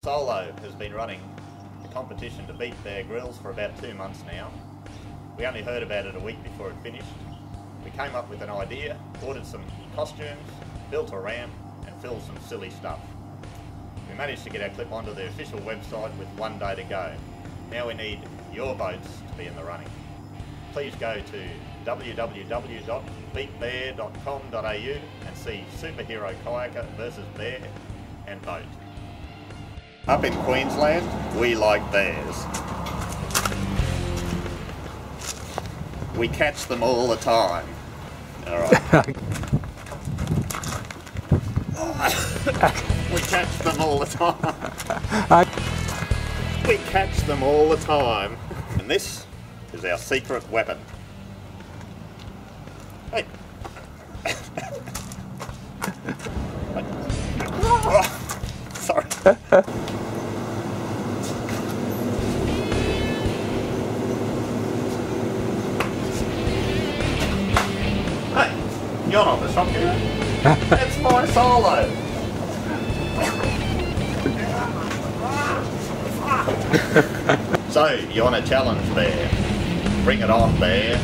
Solo has been running a competition to beat Bear Grylls for about 2 months now. We only heard about it a week before it finished. We came up with an idea, ordered some costumes, built a ramp and filled some silly stuff. We managed to get our clip onto the official website with 1 day to go. Now we need your votes to be in the running. Please go to www.beatbear.com.au and see Superhero Kayaker versus Bear and vote. Up in Queensland, we like bears. We catch them all the time. Alright. We catch them all the time. We catch them all the time. And this is our secret weapon. Hey. Oh, sorry. Hey, you're not the shop hero. It's my Solo. So, you want a challenge, Bear? Bring it on, Bear.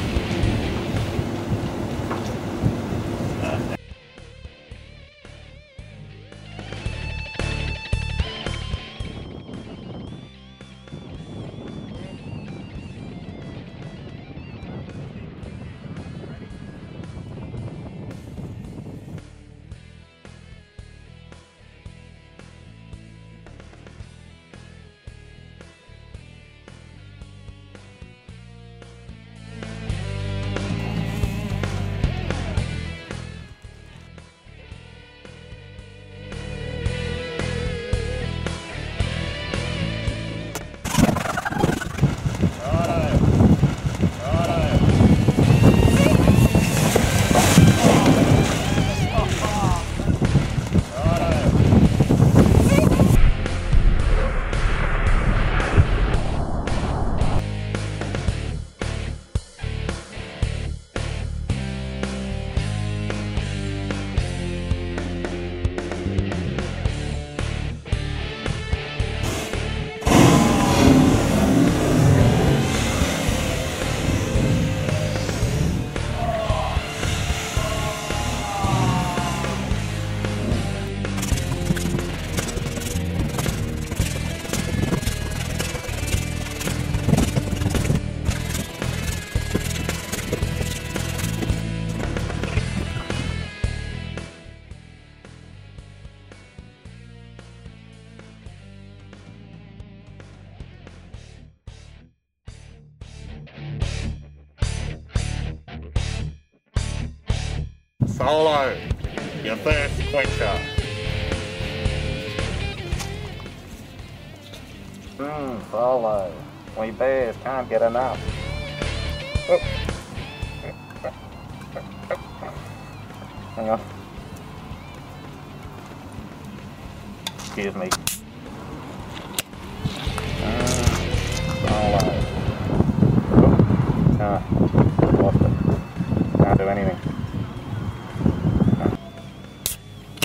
Solo, your thirst quencher. Solo. We bears can't get enough. Oh. Hang on. Excuse me. Solo. Oh. Lost it. Can't do anything.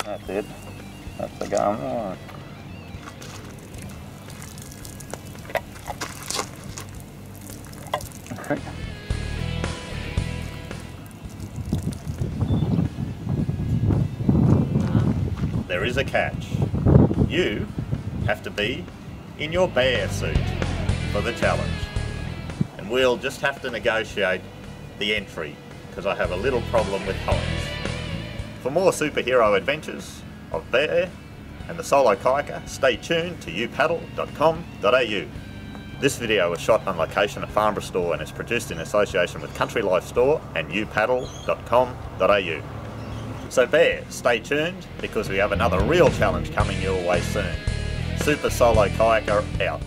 That's it. That's the gum. Oh. There is a catch. You have to be in your bear suit for the challenge. And we'll just have to negotiate the entry because I have a little problem with heights. For more superhero adventures of Bear and the Solo Kayaker, stay tuned to youpaddle.com.au. This video was shot on location at Farnborough Store and is produced in association with Country Life Store and youpaddle.com.au. So Bear, stay tuned because we have another real challenge coming your way soon. Super Solo Kayaker out.